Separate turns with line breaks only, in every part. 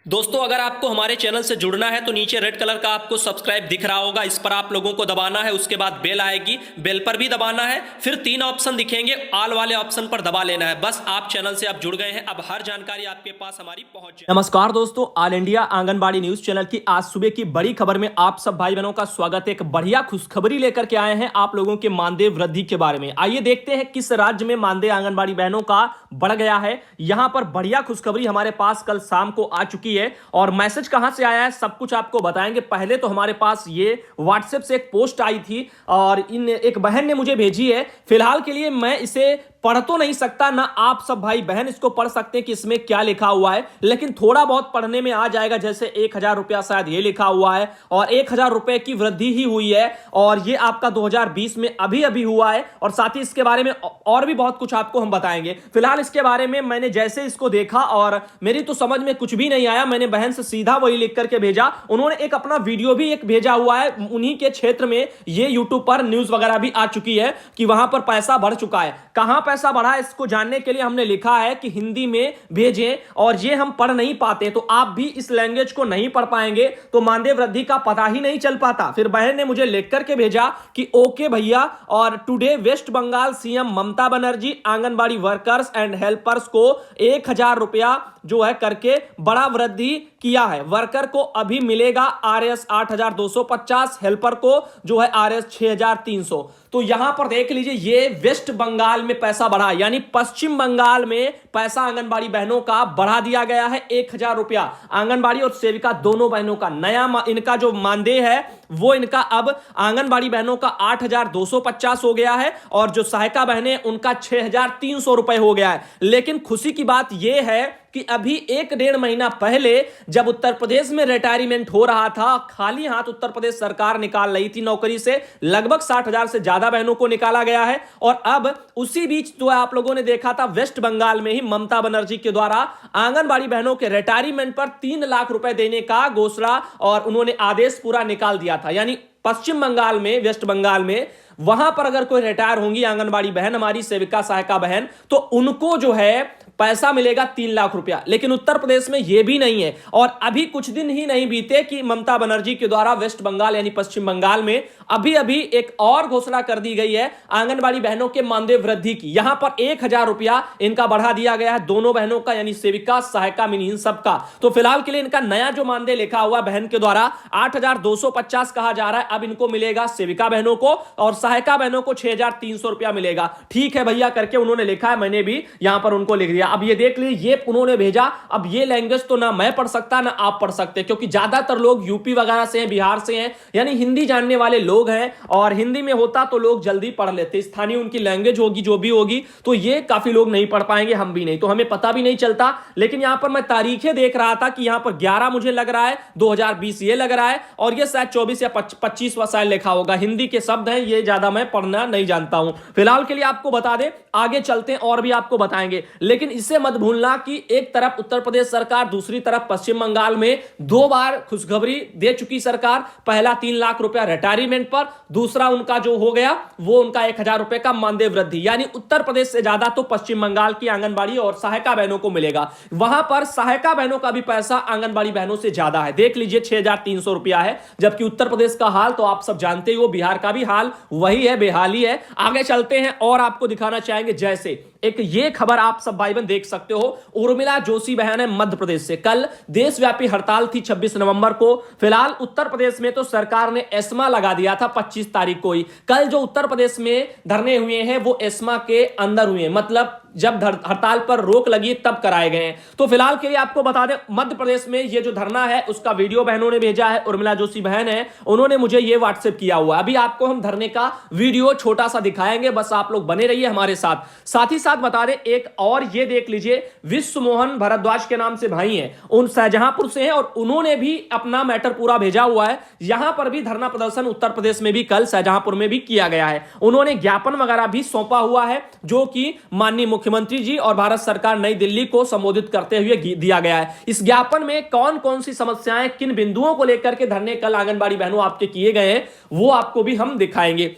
दोस्तों, अगर आपको हमारे चैनल से जुड़ना है तो नीचे रेड कलर का आपको सब्सक्राइब दिख रहा होगा, इस पर आप लोगों को दबाना है। उसके बाद बेल आएगी, बेल पर भी दबाना है। फिर 3 ऑप्शन दिखेंगे, ऑल वाले ऑप्शन पर दबा लेना है। बस आप चैनल से आप जुड़ गए हैं, अब हर जानकारी आपके पास हमारी पहुंच जाए।
नमस्कार दोस्तों, all India anganwadi news channel की आज सुबह की बड़ी खबर में आप सब भाई बहनों का स्वागत है। एक बढ़िया खुशखबरी लेकर के आए हैं आप लोगों के मानदेय वृद्धि के बारे में। आइए देखते हैं किस राज्य में मानदेय आंगनबाड़ी बहनों का बढ़ गया है। यहां पर बढ़िया खुशखबरी हमारे पास कल शाम को आ चुकी है और मैसेज कहां से आया है सब कुछ आपको बताएंगे। पहले तो हमारे पास ये व्हाट्सएप से एक पोस्ट आई थी और इन एक बहन ने मुझे भेजी है। फिलहाल के लिए मैं इसे पढ़ तो नहीं सकता, ना आप सब भाई बहन इसको पढ़ सकते हैं कि इसमें क्या लिखा हुआ है, लेकिन थोड़ा बहुत पढ़ने में आ जाएगा। जैसे 1000 रुपया शायद ये लिखा हुआ है और 1000 रुपए की वृद्धि ही हुई है और ये आपका 2020 में अभी अभी हुआ है। और साथ ही इसके बारे में और भी बहुत कुछ आपको हम बताएंगे। फिलहाल इसके बारे में मैंने जैसे इसको देखा और मेरी तो समझ में कुछ भी नहीं आया, मैंने बहन से सीधा वही लिख करके भेजा। उन्होंने एक अपना वीडियो भी एक भेजा हुआ है, उन्हीं के क्षेत्र में ये यूट्यूब पर न्यूज वगैरह भी आ चुकी है कि वहां पर पैसा बढ़ चुका है। कहां पैसा बढ़ा है इसको जानने के लिए हमने लिखा है कि हिंदी में भेजें, और ये हम पढ़ नहीं पाते तो आप भी इस लैंग्वेज को नहीं पढ़ पाएंगे तो मानदेय वृद्धि का पता ही नहीं चल पाता। फिर बहन ने मुझे लिख करके भेजा कि ओके भैया, और today west Bengal CM Mamata Banerjee anganwadi workers and helpers को 1000 रुपया जो है करके बड़ा वृद्धि किया है। वर्कर को अभी मिलेगा आरएस 8250, हेल्पर को जो है आरएस 6300। तो यहां पर देख लीजिए, ये वेस्ट बंगाल में पैसा बढ़ा, यानी पश्चिम बंगाल में पैसा आंगनबाड़ी बहनों का बढ़ा दिया गया है 1000 रुपया। आंगनबाड़ी और सेविका दोनों बहनों का नया इनका जो मानदेय है वो इनका अब आंगनबाड़ी बहनों का 8250 हो गया है और जो सहायिका बहनें उनका 6300 रुपए हो गया है। लेकिन खुशी की बात यह है कि अभी 1-1.5 महीना पहले जब उत्तर प्रदेश में रिटायरमेंट हो रहा था, खाली हाथ उत्तर प्रदेश सरकार निकाल रही थी नौकरी से, लगभग 60,000 से ज्यादा बहनों को निकाला गया है। और अब उसी बीच तो आप लोगों ने देखा था वेस्ट बंगाल में ही ममता बनर्जी के द्वारा आंगनबाड़ी बहनों के रिटायरमेंट पर 3 लाख रुपए देने का घोषणा और उन्होंने आदेश पूरा निकाल दिया था। यानी पश्चिम बंगाल में, वेस्ट बंगाल में, वहां पर अगर कोई रिटायर होंगी आंगनबाड़ी बहन, हमारी सेविका सहायिका बहन, तो उनको जो है पैसा मिलेगा 3 लाख रुपया। लेकिन उत्तर प्रदेश में यह भी नहीं है। और अभी कुछ दिन ही नहीं बीते कि ममता बनर्जी के द्वारा वेस्ट बंगाल यानी पश्चिम बंगाल में अभी अभी एक और घोषणा कर दी गई है आंगनबाड़ी बहनों के मानदेय वृद्धि की। यहां पर 1000 रुपया इनका बढ़ा दिया गया है, दोनों बहनों का, यानी सेविका सहायिका मिनी सबका। तो फिलहाल के लिए इनका नया जो मानदेय लिखा हुआ बहन के द्वारा 8250 कहा जा रहा है, अब इनको मिलेगा सेविका बहनों को, और सहायिका बहनों को 6300 रुपया मिलेगा। ठीक है भैया करके उन्होंने लिखा है, मैंने भी यहां पर उनको लिख दिया। अब ये देख लीजिए, ये उन्होंने भेजा। अब ये लैंग्वेज तो ना मैं पढ़ सकता ना आप पढ़ सकते, क्योंकि ज्यादातर लोग यूपी वगैरह से हैं, बिहार से हैं, यानी हिंदी जानने वाले लोग हैं, और हिंदी में होता तो लोग जल्दी पढ़ लेते। स्थानीय उनकी लैंग्वेज होगी जो भी होगी, तो ये काफी लोग नहीं पढ़ पाएंगे, हम भी नहीं, तो हमें पता भी नहीं चलता। लेकिन यहां पर मैं तारीखें देख रहा था कि यहां पर 11 मुझे लग रहा है 2020 ये लग रहा है, और ये शायद 24 या 25 शायद लिखा होगा। हिंदी के शब्द हैं, ये ज्यादा मैं पढ़ना नहीं जानता हूं। फिलहाल के लिए आपको बता दें, आगे चलते हैं और भी आपको बताएंगे। लेकिन इससे मत भूलना कि एक तरफ उत्तर प्रदेश सरकार, दूसरी तरफ पश्चिम बंगाल में 2 बार खुशखबरी दे चुकी सरकार। पहला 3 लाख रुपया रिटायरमेंट पर, दूसरा उनका जो हो गया वो उनका 1000 रुपए का मानदेय वृद्धि। यानी उत्तर प्रदेश से ज्यादा तो पश्चिम बंगाल की आंगनबाड़ी और सहायिका बहनों को मिलेगा। वहां पर सहायिका बहनों का भी पैसा आंगनबाड़ी बहनों से ज्यादा है। देख लीजिए 6300 रुपया है, जबकि उत्तर प्रदेश का हाल तो आप सब जानते हो, बिहार का भी हाल वही है, बेहाली है। आगे चलते हैं और आपको दिखाना चाहेंगे। जैसे एक ये खबर आप सब भाई बहन देख सकते हो, उर्मिला जोशी बहन है मध्य प्रदेश से। कल देशव्यापी हड़ताल थी 26 नवंबर को। फिलहाल उत्तर प्रदेश में तो सरकार ने एस्मा लगा दिया था 25 तारीख को ही। कल जो उत्तर प्रदेश में धरने हुए हैं वो एस्मा के अंदर हुए हैं, मतलब जब हड़ताल पर रोक लगी तब कराए गए हैं। तो फिलहाल के लिए आपको बता दें, मध्य प्रदेश में ये जो धरना है उसका वीडियो बहनों ने भेजा है। उर्मिला जोशी बहन है, उन्होंने मुझे ये व्हाट्सएप किया हुआ है। अभी आपको हम धरने का वीडियो छोटा सा दिखाएंगे, बस आप लोग बने रहिए हमारे साथ। साथ ही साथ बता दें एक और, ये देख लीजिए, विश्व मोहन भरद्वाज के नाम से भाई हैं, उन शाहजहांपुर से हैं, और उन्होंने भी अपना मैटर पूरा भेजा हुआ है। यहां पर भी धरना प्रदर्शन उत्तर प्रदेश में भी कल शाहजहांपुर में भी किया गया है। उन्होंने ज्ञापन वगैरह भी सौंपा हुआ है, जो कि माननीय मुख्यमंत्री जी और भारत सरकार नई दिल्ली को संबोधित करते हुए दिया गया है। इस ज्ञापन में कौन कौन सी समस्याएं, किन बिंदुओं को लेकर के धरने कल आंगनबाड़ी बहनों आपके किए गए हैं, वो आपको भी हम दिखाएंगे।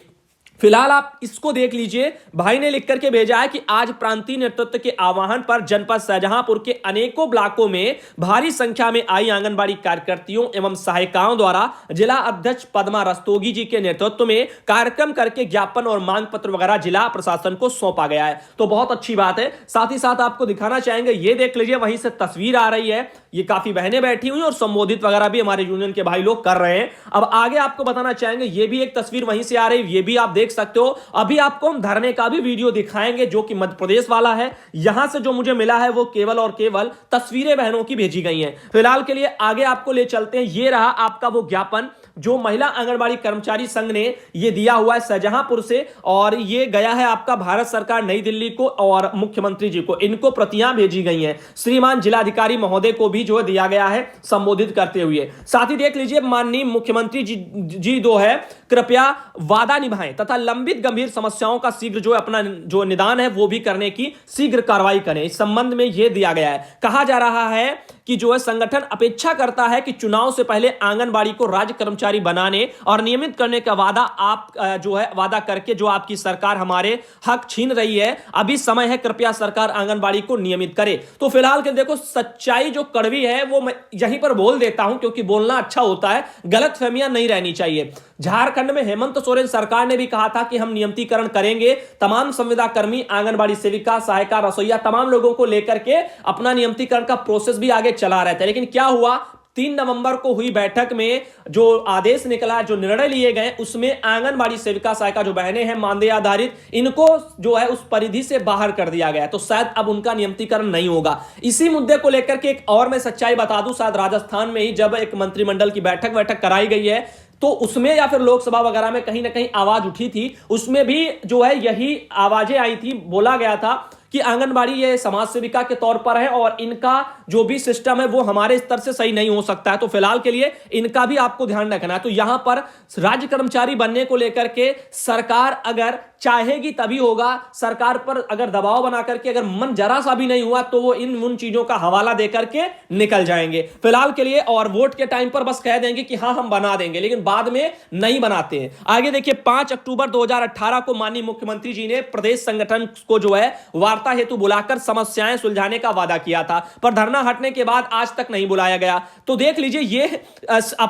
फिलहाल आप इसको देख लीजिए, भाई ने लिख करके भेजा है कि आज प्रांतीय नेतृत्व के आह्वान पर जनपद शाहजहांपुर के अनेकों ब्लॉकों में भारी संख्या में आई आंगनबाड़ी कार्यकर्तियों एवं सहायिकाओं द्वारा जिला अध्यक्ष पद्मा रस्तोगी जी के नेतृत्व में कार्यक्रम करके ज्ञापन और मांग पत्र वगैरह जिला प्रशासन को सौंपा गया है। तो बहुत अच्छी बात है। साथ ही साथ आपको दिखाना चाहेंगे, ये देख लीजिए, वहीं से तस्वीर आ रही है, ये काफी बहनें बैठी हुई और संबोधित वगैरह भी हमारे यूनियन के भाई लोग कर रहे हैं। अब आगे आपको बताना चाहेंगे, ये भी एक तस्वीर वहीं से आ रही है, ये भी आप देख सकते हो। अभी आपको हम धरने का भी वीडियो दिखाएंगे जो कि मध्य प्रदेश वाला है। यहां से जो मुझे मिला है वो केवल और केवल तस्वीरें बहनों की भेजी गई हैं। फिलहाल के लिए आगे आपको ले चलते हैं। ये रहा आपका वो ज्ञापन जो महिला आंगनबाड़ी कर्मचारी संघ ने ये दिया हुआ है शाहजहांपुर से, और ये गया है आपका भारत सरकार नई दिल्ली को और मुख्यमंत्री जी को। इनको प्रतियां भेजी गई हैं। श्रीमान जिलाधिकारी महोदय को भी जो है दिया गया है संबोधित करते हुए। साथ ही देख लीजिए, माननीय मुख्यमंत्री जी जो है कृपया वादा निभाएं तथा लंबित गंभीर समस्याओं का शीघ्र जो अपना जो निदान है वो भी करने की शीघ्र कार्रवाई करें। इस संबंध में यह दिया गया है। कहा जा रहा है कि जो है संगठन अपेक्षा करता है कि चुनाव से पहले आंगनबाड़ी को राज्य कर्मचारी बनाने और नियमित करने का वादा आप जो है वादा करके जो आपकी सरकार हमारे हक छीन रही है, अभी समय है, कृपया सरकार आंगनबाड़ी को नियमित करे। तो फिलहाल के देखो, सच्चाई जो कड़वी है वो मैं यहीं पर बोल देता हूं क्योंकि बोलना अच्छा होता है, गलतफहमियां नहीं रहनी चाहिए। झारखंड में हेमंत सोरेन सरकार ने भी कहा था कि हम नियमितीकरण करेंगे, तमाम संविदा कर्मी, आंगनबाड़ी सेविका, सहायिका, रसोईया, तमाम लोगों को लेकर के अपना नियमितीकरण का प्रोसेस भी आगे चला रहे थे। लेकिन क्या हुआ, 3 नवंबर को हुई बैठक में जो आदेश निकला, जो निर्णय लिए गए, उसमें आंगनबाड़ी सेविका सहायिका जो बहनें हैं मानदेय आधारित, इनको जो है उस परिधि से बाहर कर दिया गया। तो शायद अब उनका नियमितीकरण नहीं होगा। इसी मुद्दे को लेकर के एक और मैं सच्चाई बता दूं, शायद राजस्थान में ही जब एक मंत्रिमंडल की बैठक कराई गई है तो उसमें या फिर लोकसभा वगैरह में कहीं ना कहीं आवाज उठी थी, उसमें भी जो है यही आवाजें आई थी। बोला गया था कि आंगनबाड़ी ये समाज सेविका के तौर पर है और इनका जो भी सिस्टम है वो हमारे स्तर से सही नहीं हो सकता है। तो फिलहाल के लिए इनका भी आपको ध्यान रखना है। तो यहां पर राज्य कर्मचारी बनने को लेकर के सरकार अगर चाहेगी तभी होगा। सरकार पर अगर दबाव बना करके अगर मन जरा सा भी नहीं हुआ तो वो उन चीजों का हवाला देकर के निकल जाएंगे फिलहाल के लिए, और वोट के टाइम पर बस कह देंगे कि हाँ हम बना देंगे, लेकिन बाद में नहीं बनाते हैं। आगे देखिए, 5 अक्टूबर 2018 को माननीय मुख्यमंत्री जी ने प्रदेश संगठन को जो है वार्ता हेतु बुलाकर समस्याएं सुलझाने का वादा किया था, पर धरना हटने के बाद आज तक नहीं बुलाया गया। तो देख लीजिए, ये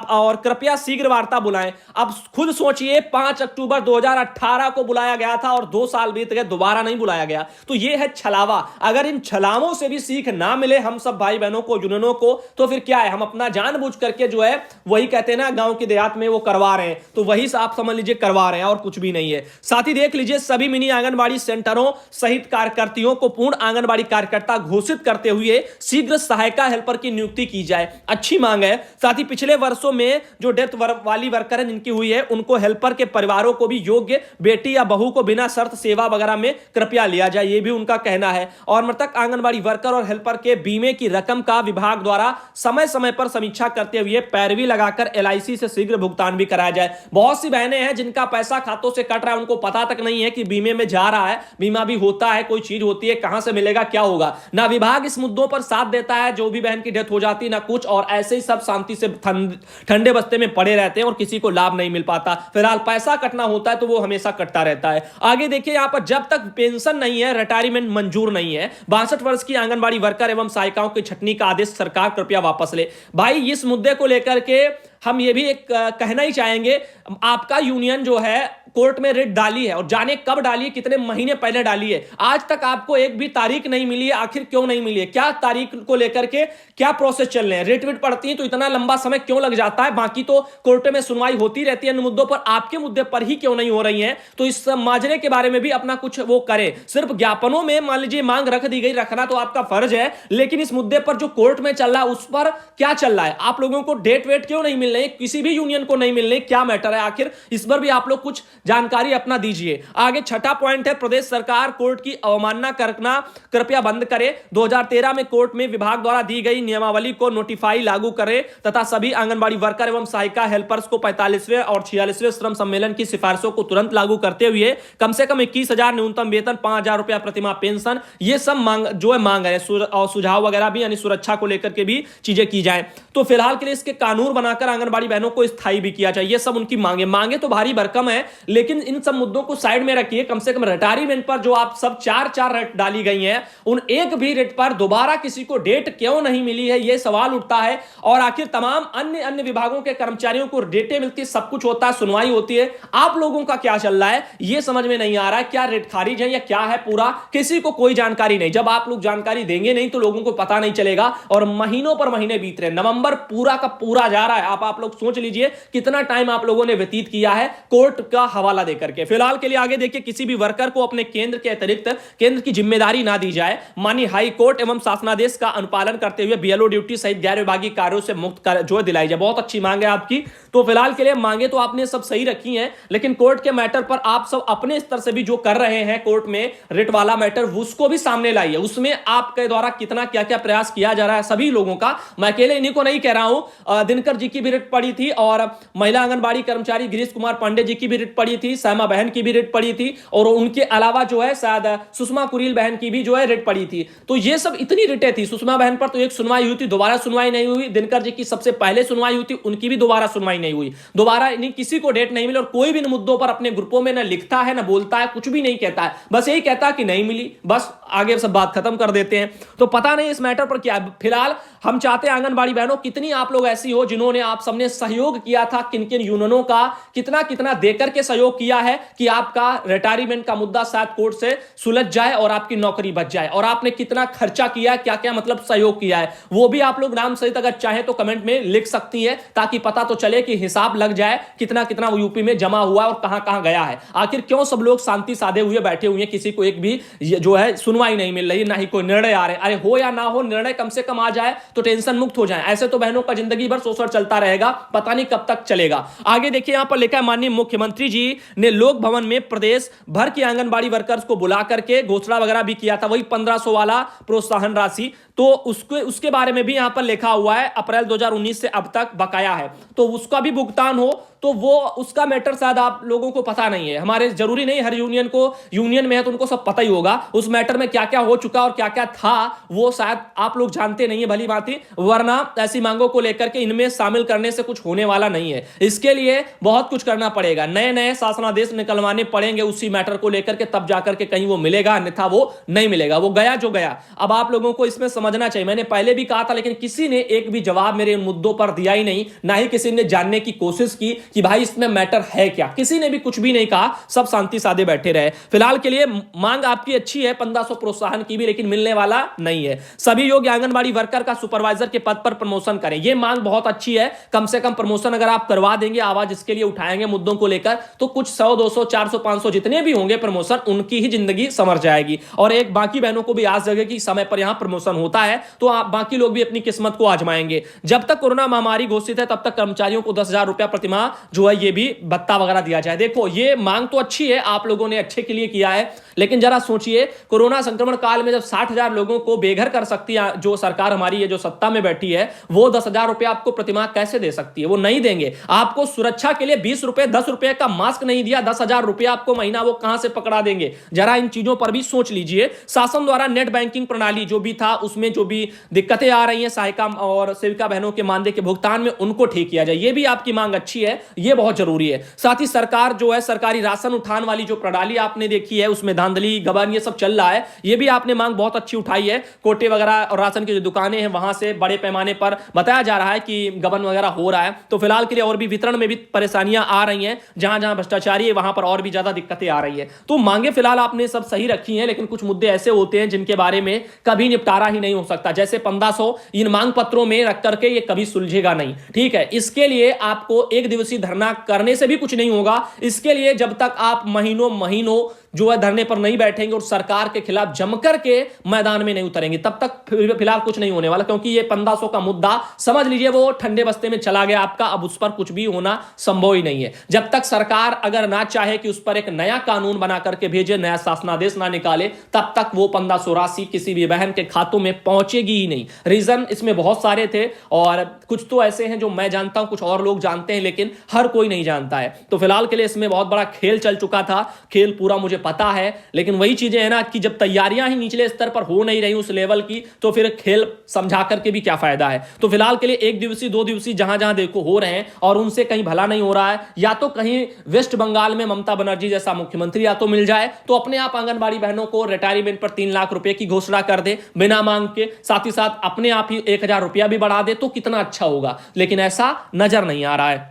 और कृपया शीघ्र वार्ता बुलाएं। अब खुद सोचिए, 5 अक्टूबर 2018 को बुलाया गया था और 2 साल बीत गए, दोबारा नहीं बुलाया गया। तो ये है छलावा। अगर इन छलावों से भी सीख ना मिले हम सब भाई बहनों को, यूनियनों को, तो फिर क्या है, हम अपना जानबूझ करके जो है वही कहते हैं ना, गांव के देहात में वो करवा रहे हैं, तो वही आप समझ लीजिए करवा रहे हैं और कुछ भी नहीं है। साथ ही देख लीजिए, सभी मिनी आंगनबाड़ी सेंटरों सहित कार्यकर्तियों को पूर्ण आंगनबाड़ी कार्यकर्ता घोषित करते हुए शीघ्र सहायिका हेल्पर की नियुक्ति की जाए। अच्छी मांग है। साथ ही पिछले वर्षों में जो डेथ वाली वर्कर है जिनकी हुई है, उनको हेल्पर के परिवारों को भी योग्य बेटी या बहू को बिना शर्त सेवा वगैरह में कृपया लिया जाए, ये भी उनका कहना है। और मृतक आंगनबाड़ी वर्कर और हेल्पर के बीमे की रकम का विभाग द्वारा समय समय पर समीक्षा करते हुए पैरवी लगाकर LIC से शीघ्र भुगतान भी कराया जाए। बहुत सी बहनें हैं जिनका पैसा खातों से कट रहा है, उनको पता तक नहीं है कि बीमे में जा रहा है, बीमा भी होता है, कोई चीज होती है, कहां से मिलेगा, क्या होगा। ना विभाग इस मुद्दों पर साथ देता है, जो भी बहन की डेथ हो जाती है ना कुछ, और ऐसे ही सब शांति से ठंडे बस्ते में पड़े रहते हैं और किसी को लाभ नहीं मिल पाता। फिलहाल पैसा कटना होता है तो वो हमेशा कटता रहता है। आगे देखिए, यहां पर जब तक पेंशन नहीं है, रिटायरमेंट मंजूर नहीं है, 62 वर्ष की आंगनबाड़ी वर्कर एवं सहायिकाओं की छटनी का आदेश सरकार कृपया वापस ले। भाई, इस मुद्दे को लेकर के हम ये भी एक कहना ही चाहेंगे, आपका यूनियन जो है कोर्ट में रिट डाली है और जाने कब डाली है, कितने महीने पहले डाली है, आज तक आपको एक भी तारीख नहीं मिली है। आखिर क्यों नहीं मिली है? क्या तारीख को लेकर के क्या प्रोसेस चल रहे हैं? रिट विट पड़ती है तो इतना लंबा समय क्यों लग जाता है? बाकी तो कोर्ट में सुनवाई होती रहती है इन मुद्दों पर, आपके मुद्दे पर ही क्यों नहीं हो रही है? तो इस माजरे के बारे में भी अपना कुछ वो करें। सिर्फ ज्ञापनों में मान लीजिए मांग रख दी गई, रखना तो आपका फर्ज है, लेकिन इस मुद्दे पर जो कोर्ट में चल रहा है उस पर क्या चल रहा है? आप लोगों को डेट वेट क्यों नहीं मिल रही? किसी भी यूनियन को नहीं मिल रही, क्या मैटर है आखिर? इस पर भी आप लोग कुछ जानकारी अपना दीजिए। आगे छठा पॉइंट है, प्रदेश सरकार कोर्ट की अवमानना करना कृपया बंद करे। 2013 में कोर्ट में विभाग द्वारा दी गई नियमावली को नोटिफाई लागू करे तथा सभी आंगनबाड़ी वर्कर एवं सहायिका हेल्पर्स को 45वें और 46वें श्रम सम्मेलन की सिफारिशों को तुरंत लागू करते हुए कम से कम 21,000 न्यूनतम वेतन, 5,000 रुपया प्रतिमाह पेंशन, ये सब मांग जो है मांग है, और सुझाव वगैरह भी यानी सुरक्षा को लेकर के भी चीजें की जाए। तो फिलहाल के लिए इसके कानून बनाकर आंगनबाड़ी बहनों को स्थायी भी किया जाए। ये सब उनकी मांगे तो भारी भरकम है, लेकिन इन सब मुद्दों को साइड में रखिए, कम से कम रिटायरमेंट पर जो आप सब चार रेट डाली गई हैं, उन एक भी रेट पर दोबारा किसी को डेट क्यों नहीं मिली है, यह सवाल उठता है। और आखिर तमाम अन्य विभागों के कर्मचारियों को डेटें मिलती, सब कुछ होता है, सुनवाई होती है, आप लोगों का क्या चल रहा है यह समझ में नहीं आ रहा है। क्या रेट खारिज है या क्या है, पूरा किसी को कोई जानकारी नहीं। जब आप लोग जानकारी देंगे नहीं तो लोगों को पता नहीं चलेगा। और महीनों पर महीने बीत रहे, नवंबर पूरा का पूरा जा रहा है। आप लोग सोच लीजिए कितना टाइम आप लोगों ने व्यतीत किया है कोर्ट का हवाला देकर के। फिलहाल के लिए आगे देखिए, किसी भी वर्कर को अपने केंद्र के अतिरिक्त केंद्र की जिम्मेदारी ना दी जाए। माननीय हाई कोर्ट एवं शासनादेश का अनुपालन करते हुए बीएलओ ड्यूटी सहित गैर विभागीय कार्यों से मुक्त जो दिलाई जाए। बहुत अच्छी मांग है आपकी। तो फिलहाल के लिए मांगे तो आपने सब सही रखी हैं, लेकिन कोर्ट के मैटर पर आप सब अपने स्तर से भी जो कर रहे हैं कोर्ट में रिट वाला मैटर, उसको भी सामने लाइए। उसमें आपके द्वारा कितना क्या क्या प्रयास किया जा रहा है सभी लोगों का। मैं अकेले इन्हीं को नहीं कह रहा हूं, दिनकर जी की भी रिट पड़ी थी और महिला आंगनबाड़ी कर्मचारी गिरीश कुमार पांडे जी की भी रिट पड़ी थी, श्यामा बहन की भी रिट पड़ी थी, और उनके अलावा जो है शायद सुषमा कुरील बहन की भी जो है रिट पड़ी थी। तो ये सब इतनी रिटें थी। सुषमा बहन पर तो एक सुनवाई हुई थी, दोबारा सुनवाई नहीं हुई। दिनकर जी की सबसे पहले सुनवाई हुई थी, उनकी भी दोबारा सुनवाई नहीं हुई। दोबारा किसी को डेट नहीं मिली, और कोई भी इन मुद्दों पर अपने ग्रुपों में ना लिखता है ना बोलता है, कुछ भी नहीं कहता है, बस यही कहता है कि नहीं मिली, बस आगे सब बात खत्म कर देते हैं। तो पता नहीं इस मैटर पर क्या। फिलहाल हम चाहते हैं आंगनबाड़ी बहनों, कितनी आप लोग ऐसी हो जिन्होंने आप सबने सहयोग किया था, किन किन यूनियनों का कितना कितना देकर के सहयोग किया है कि आपका रिटायरमेंट का मुद्दा शायद कोर्ट से सुलझ जाए और आपकी नौकरी बच जाए, और आपने कितना खर्चा किया, क्या क्या मतलब सहयोग किया है, वो भी आप लोग नाम सहित अगर चाहे तो कमेंट में लिख सकती है, ताकि पता तो चले कि हिसाब लग जाए कितना कितना वो यूपी में जमा हुआ और कहां कहां गया है। आखिर क्यों सब लोग शांति साधे हुए बैठे हुए हैं, किसी को एक भी जो है सुनवाई नहीं मिल रही, ना ही कोई निर्णय आ रहे। अरे हो या ना हो, निर्णय कम से कम आ जाए तो टेंशन मुक्त हो जाए। ऐसे तो बहनों का जिंदगी भर शोषण चलता रहेगा, पता नहीं कब तक चलेगा। आगे देखिए, यहां पर लिखा है, माननीय मुख्यमंत्री जी ने लोक भवन में प्रदेश भर की आंगनबाड़ी वर्कर्स को बुला करके घोषणा वगैरह भी किया था, वही 1500 वाला प्रोत्साहन राशि। तो उसके बारे में भी यहां पर लिखा हुआ है अप्रैल 2019 से अब तक बकाया है, तो उसका भी भुगतान हो। तो वो उसका मैटर शायद आप लोगों को पता नहीं है। हमारे जरूरी नहीं हर यूनियन में है तो उनको सब पता ही होगा उस मैटर में क्या क्या हो चुका और क्या क्या था, वो शायद आप लोग जानते नहीं है भली भांति, वरना ऐसी मांगों को लेकर के इनमें शामिल करने से कुछ होने वाला नहीं है। इसके लिए बहुत कुछ करना पड़ेगा, नए नए शासनादेश निकलवाने पड़ेंगे उसी मैटर को लेकर के, तब जाकर के कहीं वो मिलेगा, अन्यथा वो नहीं मिलेगा। वो गया जो गया। अब आप लोगों को इसमें समझना चाहिए, मैंने पहले भी कहा था, लेकिन किसी ने एक भी जवाब मेरे इन मुद्दों पर दिया ही नहीं, ना ही किसी ने जानने की कोशिश की कि भाई इसमें मैटर है क्या। किसी ने भी कुछ भी नहीं कहा, सब शांति साधे बैठे रहे। फिलहाल के लिए मांग आपकी अच्छी है 1500 प्रोत्साहन की भी, लेकिन मिलने वाला नहीं है। सभी योग्य आंगनबाड़ी वर्कर का सुपरवाइजर के पद पर प्रमोशन करें, यह मांग बहुत अच्छी है। कम से कम प्रमोशन अगर आप करवा देंगे, आवाज इसके लिए उठाएंगे मुद्दों को लेकर, तो कुछ 100 200 400 500 जितने भी होंगे प्रमोशन, उनकी ही जिंदगी संवर जाएगी। और एक बाकी बहनों को भी आज जगह समय पर यहां प्रमोशन होता है, तो आप बाकी लोग भी अपनी किस्मत को आजमाएंगे। जब तक कोरोना महामारी घोषित है तब तक कर्मचारियों को 10,000 रुपया प्रतिमाह जो है ये भी भत्ता वगैरह दिया जाए। देखो ये मांग तो अच्छी है, आप लोगों ने अच्छे के लिए किया है, लेकिन जरा सोचिए कोरोना संक्रमण काल में जब 60,000 लोगों को बेघर कर सकती है जो सरकार हमारी है, जो सत्ता में बैठी है, वो 10,000 रुपया आपको प्रतिमाह कैसे दे सकती है? वो नहीं देंगे। आपको सुरक्षा के लिए 20 रुपए 10 रुपए का मास्क नहीं दिया, 10,000 रुपया आपको महीना वो कहां से पकड़ा देंगे? जरा इन चीजों पर भी सोच लीजिए। शासन द्वारा नेट बैंकिंग प्रणाली जो भी था, उसमें जो भी दिक्कतें आ रही हैं सहायिका और सेविका बहनों के मानदेय के भुगतान में, उनको ठीक किया जाए। ये भी आपकी मांग अच्छी है, ये बहुत जरूरी है। साथ ही सरकार जो है सरकारी राशन उठान वाली जो प्रणाली आपने देखी है, उसमें धांधली गबन ये सब चल रहा है, ये भी आपने मांग बहुत अच्छी उठाई है। कोटे वगैरह और राशन की जो दुकानें हैं वहां से बड़े पैमाने पर बताया जा रहा है कि गबन वगैरह हो रहा है। तो फिलहाल के लिए और भी वितरण में भी परेशानियां आ रही हैं, जहां जहां भ्रष्टाचारी है वहां पर और भी ज्यादा दिक्कतें आ रही है। तो मांगे फिलहाल आपने सब सही रखी हैं, लेकिन कुछ मुद्दे ऐसे होते हैं जिनके बारे में कभी निपटारा ही नहीं हो सकता। जैसे 1500 इन मांग पत्रों में रख करके ये कभी सुलझेगा नहीं, ठीक है। इसके लिए आपको एक दिवसीय धरना करने से भी कुछ नहीं होगा। इसके लिए जब तक आप महीनों जो है धरने पर नहीं बैठेंगे और सरकार के खिलाफ जमकर के मैदान में नहीं उतरेंगे, तब तक फिलहाल कुछ नहीं होने वाला। क्योंकि ये 1500 का मुद्दा समझ लीजिए वो ठंडे बस्ते में चला गया आपका, अब उस पर कुछ भी होना संभव ही नहीं है। जब तक सरकार अगर ना चाहे कि उस पर एक नया कानून बना करके भेजे, नया शासनादेश ना निकाले, तब तक वो 1500 राशि किसी भी बहन के खातों में पहुंचेगी ही नहीं। रीजन इसमें बहुत सारे थे और कुछ तो ऐसे हैं जो मैं जानता हूं, कुछ और लोग जानते हैं, लेकिन हर कोई नहीं जानता है। तो फिलहाल के लिए इसमें बहुत बड़ा खेल चल चुका था, खेल पूरा मुझे पता है, लेकिन वही चीजें है ना कि जब तैयारियां ही निचले स्तर पर हो नहीं रही उस लेवल की, तो फिर खेल समझा करके भी क्या फायदा है। तो फिलहाल के लिए 1 दिवसीय 2 दिवसीय जहां जहां देखो हो रहे हैं और उनसे कहीं भला नहीं हो रहा है, या तो कहीं वेस्ट बंगाल में ममता बनर्जी जैसा मुख्यमंत्री या तो मिल जाए तो अपने आप आंगनबाड़ी बहनों को रिटायरमेंट पर 3 लाख रुपए की घोषणा कर दे बिना मांग के, साथ ही साथ अपने आप ही 1000 रुपया भी बढ़ा दे, तो कितना अच्छा होगा, लेकिन ऐसा नजर नहीं आ रहा है।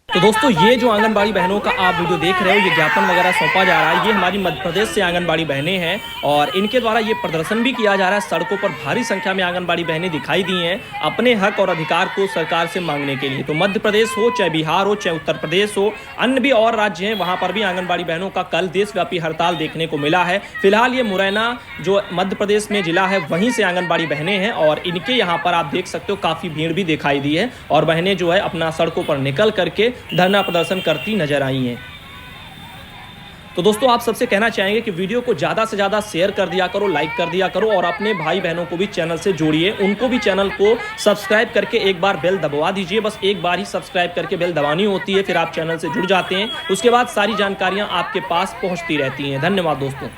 तो दोस्तों, ये जो आंगनबाड़ी बहनों का आप वीडियो देख रहे हो, ये ज्ञापन वगैरह सौंपा जा रहा है, ये हमारी मध्य प्रदेश से आंगनबाड़ी बहनें हैं और इनके द्वारा ये प्रदर्शन भी किया जा रहा है। सड़कों पर भारी संख्या में आंगनबाड़ी बहनें दिखाई दी हैं अपने हक और अधिकार को सरकार से मांगने के लिए। तो मध्य प्रदेश हो, चाहे बिहार हो, चाहे उत्तर प्रदेश हो, अन्य भी और राज्य हैं, वहां पर भी आंगनबाड़ी बहनों का कल देशव्यापी हड़ताल देखने को मिला है। फिलहाल ये मुरैना जो मध्य प्रदेश में जिला है, वहीं से आंगनबाड़ी बहनें हैं और इनके यहाँ पर आप देख सकते हो काफी भीड़ भी दिखाई दी है और बहनें जो है अपना सड़कों पर निकल करके धरना प्रदर्शन करती नजर आई हैं। तो दोस्तों, आप सबसे कहना चाहेंगे कि वीडियो को ज़्यादा से ज़्यादा शेयर कर दिया करो, लाइक कर दिया करो और अपने भाई बहनों को भी चैनल से जोड़िए, उनको भी चैनल को सब्सक्राइब करके एक बार बेल दबवा दीजिए। बस एक बार ही सब्सक्राइब करके बेल दबानी होती है, फिर आप चैनल से जुड़ जाते हैं, उसके बाद सारी जानकारियां आपके पास पहुंचती रहती हैं। धन्यवाद दोस्तों।